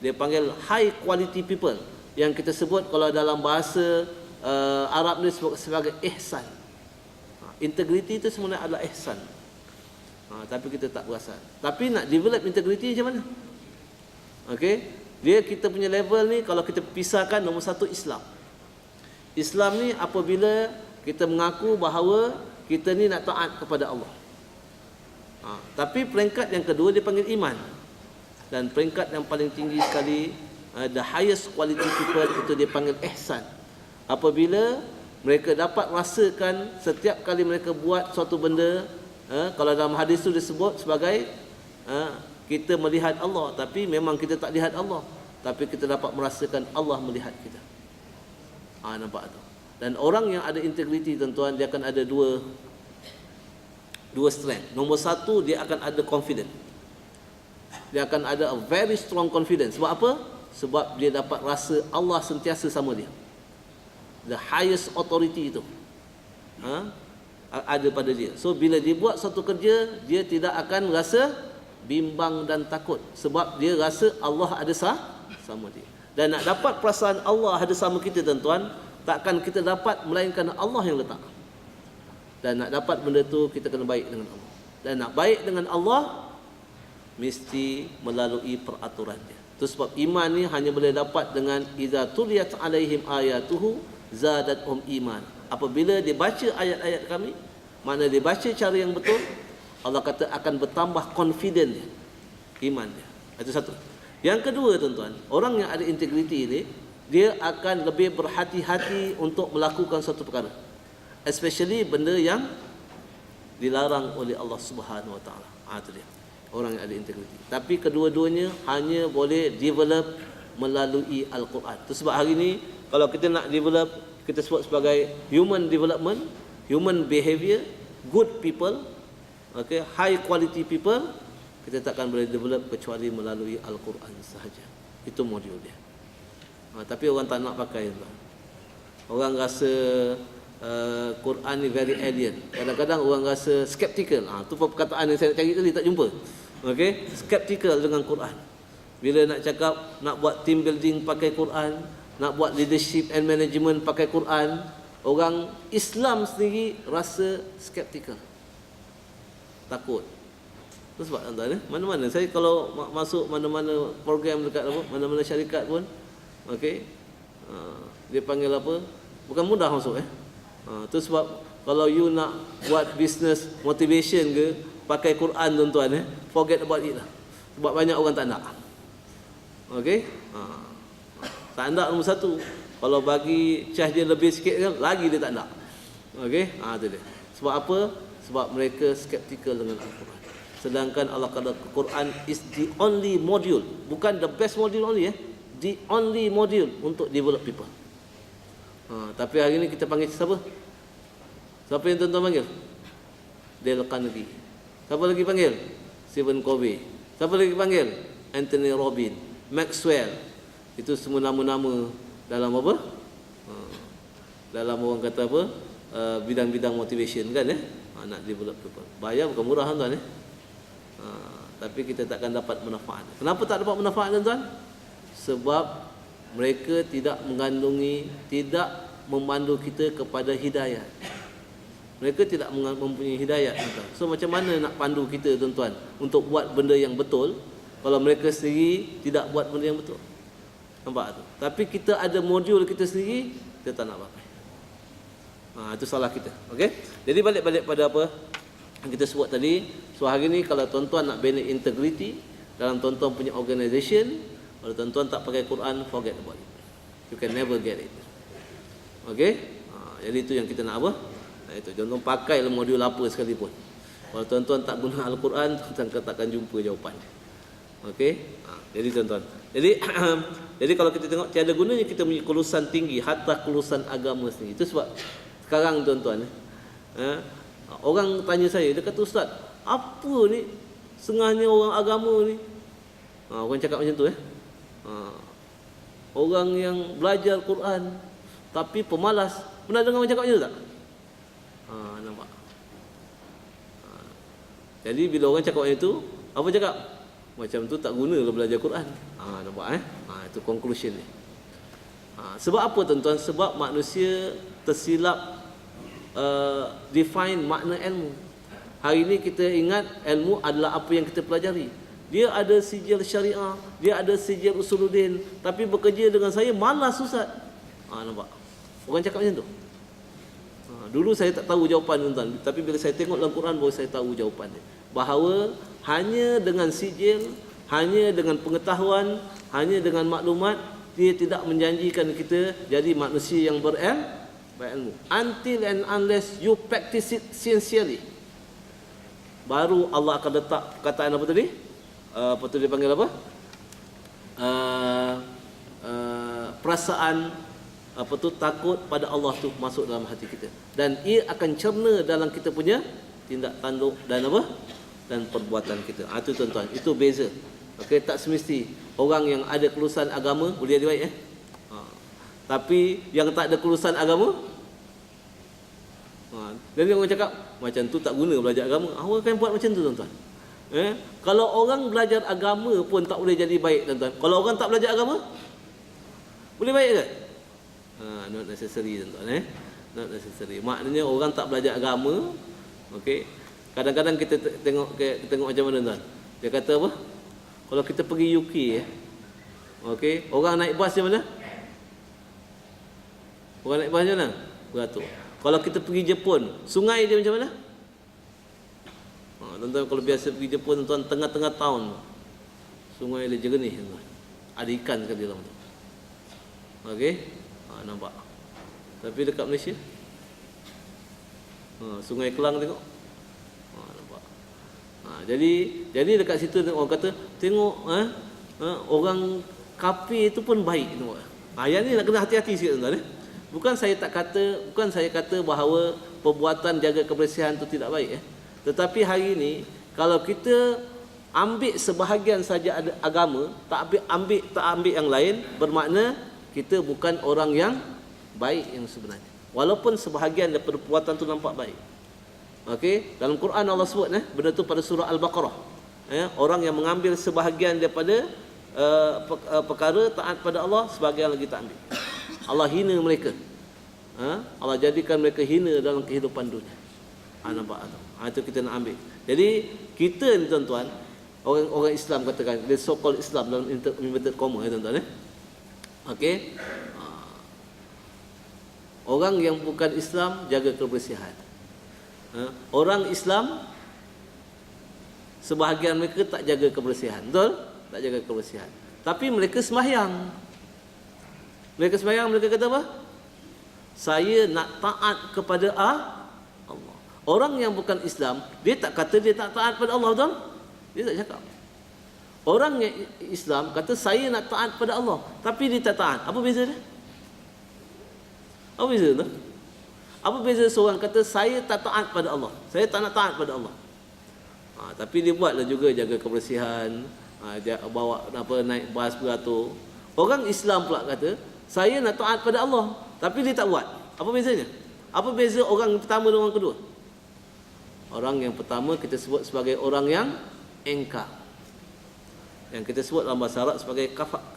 Dia panggil high quality people, yang kita sebut kalau dalam bahasa Arab ni sebut sebagai ihsan. Integriti itu sebenarnya adalah ihsan. Tapi kita tak perasan. Tapi nak develop integriti macam mana? Okey, kita punya level ni, kalau kita pisahkan, nombor 1 Islam. Islam ni apabila kita mengaku bahawa kita ni nak taat kepada Allah. Tapi peringkat yang kedua dia panggil iman. Dan peringkat yang paling tinggi sekali, the highest quality people, itu dia panggil ihsan. Apabila mereka dapat rasakan setiap kali mereka buat suatu benda, kalau dalam hadis tu disebut sebagai kita melihat Allah, tapi memang kita tak lihat Allah, tapi kita dapat merasakan Allah melihat kita. Nampak tu. Dan orang yang ada integriti, tuan-tuan, dia akan ada dua strength. Nombor 1, dia akan ada confidence. Dia akan ada a very strong confidence. Sebab apa? Sebab dia dapat rasa Allah sentiasa sama dia. The highest authority itu ada pada dia. So bila dia buat satu kerja, dia tidak akan rasa bimbang dan takut, sebab dia rasa Allah ada sama dia. Dan nak dapat perasaan Allah ada sama kita, tuan-tuan, takkan kita dapat melainkan Allah yang letak. Dan nak dapat benda tu, kita kena baik dengan Allah. Dan nak baik dengan Allah mesti melalui peraturan dia. Itu sebab iman ni hanya boleh dapat dengan iza tuliyat alaihim ayatuhu zadatuhum iman. Apabila dia baca ayat-ayat kami, mana dia baca cara yang betul, Allah kata akan bertambah confident dia, iman dia. Itu satu. Yang kedua, tuan-tuan, orang yang ada integriti ni, dia akan lebih berhati-hati untuk melakukan satu perkara, especially benda yang dilarang oleh Allah Subhanahu Wa Taala. Itu dia, orang yang ada integriti. Tapi kedua-duanya hanya boleh develop melalui Al-Quran. Itu sebab hari ni kalau kita nak develop, kita sebut sebagai human development, human behavior, good people, okay, high quality people, kita takkan boleh develop kecuali melalui Al-Quran sahaja. Itu modul dia. Tapi orang tak nak pakai. Orang rasa Quran ni very alien. Kadang-kadang orang rasa skeptical. Tu perkataan yang saya nak cari tadi tak jumpa. Okay, skeptical dengan Quran. Bila nak cakap nak buat team building pakai Quran, nak buat leadership and management pakai Quran, orang Islam sendiri rasa skeptical, takut. Itu sebab tuan-tuan, mana-mana saya kalau masuk mana-mana program dekat apa, mana-mana syarikat pun, okey, dia panggil apa, bukan mudah masuk. Itu sebab kalau you nak buat business motivation ke, pakai Quran, tuan-tuan, forget about it lah. Sebab banyak orang tak nak. Okey, tak nak nombor satu. Kalau bagi charge dia lebih sikit kan, lagi dia tak nak. Okey, itu dia. Sebab apa? Sebab mereka skeptical dengan Al-Quran. Sedangkan Allah kata Quran is the only module, bukan the best module only, the only module untuk develop people. Tapi hari ni kita panggil siapa? Siapa yang tuan-tuan panggil? Dale Carnegie. Siapa lagi panggil? Stephen Covey. Siapa lagi panggil? Anthony Robbins, Maxwell. Itu semua nama-nama dalam apa? Dalam orang kata apa? Bidang-bidang motivation kan, nak develop people. Bayar bukan murah, tuan-tuan. Tapi kita takkan dapat manfaat. Kenapa tak dapat manfaat, tuan-tuan? Sebab mereka tidak mengandungi, tidak memandu kita kepada hidayah. Mereka tidak mempunyai hidayah, tuan-tuan. So macam mana nak pandu kita, tuan-tuan, untuk buat benda yang betul kalau mereka sendiri tidak buat benda yang betul? Nampak tu? Tapi kita ada modul kita sendiri, kita tak nak pakai. Itu salah kita. Okey. Jadi balik pada apa yang kita sebut tadi. So hari ni kalau tuan-tuan nak bina integrity dalam tuan-tuan punya organisation, kalau tuan-tuan tak pakai Quran, forget about it. You can never get it. Okey. Jadi itu yang kita nak apa? Itu tuan-tuan pakai modul apa sekalipun. Kalau tuan-tuan tak guna Al-Quran, tuan-tuan takkan jumpa jawapan. Okey. Jadi tuan-tuan, jadi kalau kita tengok tiada gunanya kita punya kelulusan tinggi, hatta kelulusan agama sendiri. Itu sebab sekarang, tuan-tuan, orang tanya saya, dia kata, Ustaz, apa ni sengahnya orang agama ni? Orang cakap macam tu. Orang yang belajar Quran tapi pemalas. Pernah dengar orang cakap macam tu tak? Nampak? Jadi bila orang cakap macam tu, apa cakap? Macam tu tak guna kalau belajar Quran. Nampak itu conclusion ni. Sebab apa, tuan-tuan? Sebab manusia tersilap define makna ilmu. Hari ini kita ingat ilmu adalah apa yang kita pelajari. Dia ada sijil syariah, dia ada sijil usuluddin, tapi bekerja dengan saya malas, Ustaz. Nampak? Orang cakap macam tu. Dulu saya tak tahu jawapan, tuan-tuan, tapi bila saya tengok dalam Quran baru saya tahu jawapan dia. Bahawa hanya dengan sijil, hanya dengan pengetahuan, hanya dengan maklumat, dia tidak menjanjikan kita jadi manusia yang berilmu. Until and unless you practice it sincerely, baru Allah akan letak perkataan apa tadi? Apa tu dia panggil apa? Perasaan apa tu, takut pada Allah tu masuk dalam hati kita, dan ia akan cerna dalam kita punya tindak tanduk dan apa, dan perbuatan kita. Itu tuan-tuan, itu beza. Okey, tak semesti orang yang ada kelulusan agama boleh jadi baik. Tapi yang tak ada kelulusan agama, jadi orang cakap macam tu tak guna belajar agama. Orang akan buat macam tu, tuan-tuan. Kalau orang belajar agama pun tak boleh jadi baik, tuan-tuan. Kalau orang tak belajar agama, boleh baik ke? Not necessary, tuan-tuan. Not necessary. Maknanya orang tak belajar agama, okey. Kadang-kadang kita tengok macam mana, tuan. Dia kata apa? Kalau kita pergi UK, okey, orang naik bas macam mana? Orang naik bas macam mana? Beratur. Kalau kita pergi Jepun, sungai dia macam mana? Tuan-tuan, kalau biasa pergi Jepun, tuan, tengah-tengah tahun, sungai dia jernih, tuan. Ada ikan sekali dalam tu. Okey? Nampak. Tapi dekat Malaysia, Sungai Kelang tengok. Nampak. Jadi dekat situ orang kata, tengok orang kafir itu pun baik, tengok. Yang ni nak kena hati-hati sikit, tuan-tuan. Bukan saya kata bahawa perbuatan jaga kebersihan itu tidak baik, Tetapi hari ini kalau kita ambil sebahagian saja agama, tak ambil yang lain, bermakna kita bukan orang yang baik yang sebenarnya. Walaupun sebahagian daripada perbuatan itu nampak baik. Okey, dalam Quran Allah sebut benda tu pada surah Al-Baqarah. Orang yang mengambil sebahagian daripada perkara taat pada Allah, sebahagian lagi tak ambil. Allah hina mereka. Allah jadikan mereka hina dalam kehidupan dunia. Nampak tak? Itu kita nak ambil. Jadi kita ni, tuan-tuan, orang Islam katakan, the so called Islam dalam inverted comma, tuan-tuan. Okey. Orang yang bukan Islam jaga kebersihan. Orang Islam sebahagian mereka tak jaga kebersihan. Betul? Tak jaga kebersihan. Tapi mereka sembahyang. Mereka kata apa? Saya nak taat kepada Allah. Orang yang bukan Islam, dia tak kata dia tak taat pada Allah, betul? Dia tak cakap. Orang yang Islam kata saya nak taat pada Allah, tapi dia tak taat. Apa beza dia? Apa beza tu? Apa beza seorang kata saya tak taat pada Allah, saya tak nak taat pada Allah, tapi dia buatlah juga jaga kebersihan, bawa naik bas beratur. Orang Islam pula kata saya nak taat pada Allah, tapi dia tak buat. Apa bezanya? Apa beza orang pertama dengan orang kedua? Orang yang pertama kita sebut sebagai orang yang engkar, yang kita sebut dalam bahasa Arab sebagai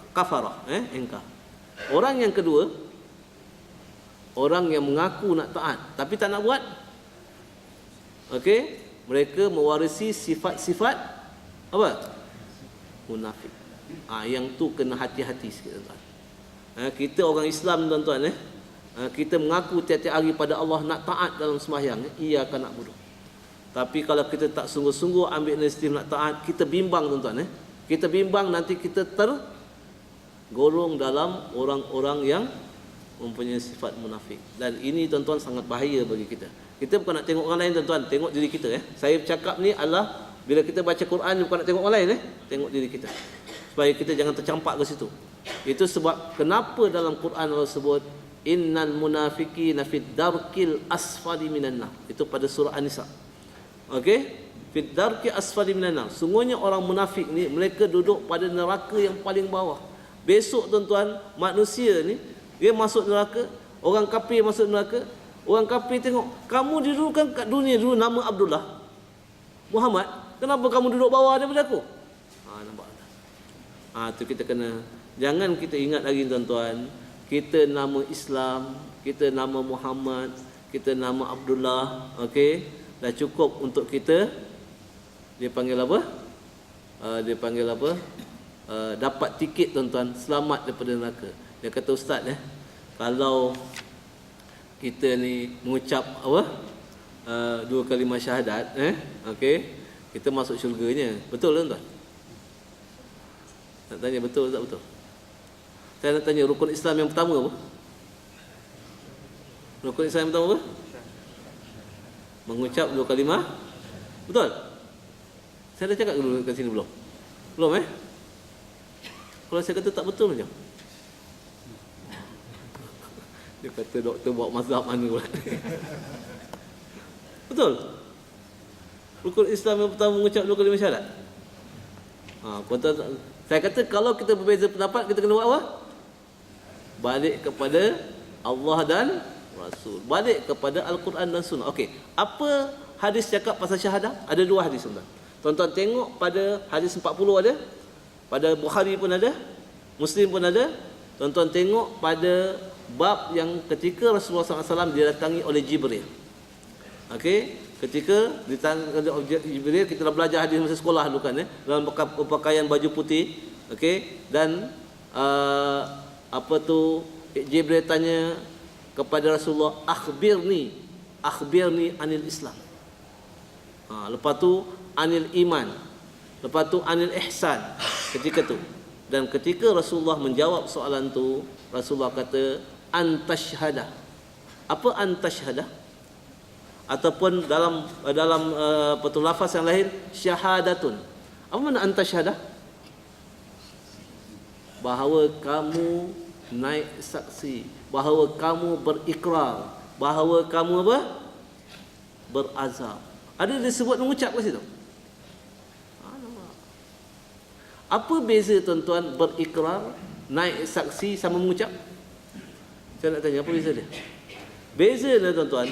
kafarah, engkar. Orang yang kedua, orang yang mengaku nak taat tapi tak nak buat. Okey, mereka mewarisi sifat-sifat apa? Munafik. Yang tu kena hati-hati sikit, tuan-tuan. Kita orang Islam, tuan-tuan, kita mengaku tiap-tiap hari pada Allah nak taat dalam sembahyang, iyyaka na'budu. Tapi kalau kita tak sungguh-sungguh ambil inisiatif nak taat, kita bimbang, tuan-tuan. Kita bimbang, nanti kita tergolong dalam orang-orang yang mempunyai sifat munafik. Dan ini, tuan-tuan, sangat bahaya bagi kita. Kita bukan nak tengok orang lain, tuan-tuan, tengok diri kita. Saya bercakap ni adalah bila kita baca Quran, bukan nak tengok orang lain, tengok diri kita, supaya kita jangan tercampak ke situ. Itu sebab kenapa dalam Quran Allah sebut innal munafiqina fid darkil asfali minan nar. Itu pada surah An-Nisa. Okey, fid darki asfali minan nar. Sungguhnya orang munafik ni mereka duduk pada neraka yang paling bawah. Besok, tuan-tuan, manusia ni dia masuk neraka, orang kafir masuk neraka. Orang kafir tengok, kamu dulu kan kat dunia dulu nama Abdullah Muhammad, kenapa kamu duduk bawah daripada aku? Nampak tak? Tu kita kena, jangan kita ingat lagi, tuan-tuan, kita nama Islam, kita nama Muhammad, kita nama Abdullah, okey, dah cukup untuk kita, dia panggil apa? Dapat tiket, tuan-tuan, selamat daripada neraka. Dia kata, ustaz, kalau kita ni mengucap apa? 2 kalimah syahadat, okey, kita masuk syurganya. Betul, tuan-tuan? Nak tanya betul tak betul? Saya nak tanya, rukun Islam yang pertama apa? Rukun Islam yang pertama apa? Mengucap 2 kalimah. Betul? Saya dah cakap dulu kat sini belum? Belum, Kalau saya kata tak betul macam? Dia kata doktor bawa mazhab mana pula. Betul? Rukun Islam yang pertama mengucap 2 kalimah syahadat. Saya kata kalau kita berbeza pendapat, kita kena buat apa? Balik kepada Allah dan Rasul. Balik kepada Al-Quran dan Sunnah. Okey, apa hadis cakap pasal syahadah? Ada 2 hadis, tuan. Tuan-tuan tengok pada hadis 40 ada, pada Bukhari pun ada, Muslim pun ada. Tuan-tuan tengok pada bab yang ketika Rasulullah SAW didatangi oleh Jibril. Okey, ketika didatangi oleh Jibril, kita dah belajar hadis masa sekolah dulu kan, dalam pakaian baju putih. Okey, dan Jibril tanya kepada Rasulullah, akhbirni anil Islam. Lepas tu anil iman, lepas tu anil ihsan, ketika tu. Dan ketika Rasulullah menjawab soalan tu, Rasulullah kata antashhada. Apa antashhada? Ataupun dalam lafaz yang lain syahadatun. Apa makna antashhada? Bahawa kamu naik saksi, bahawa kamu berikrar, bahawa kamu apa? Berazam. Ada disebut mengucap ke situ? Apa beza tuan-tuan berikrar, naik saksi sama mengucap? Saya nak tanya apa beza dia? Beza dia tuan-tuan,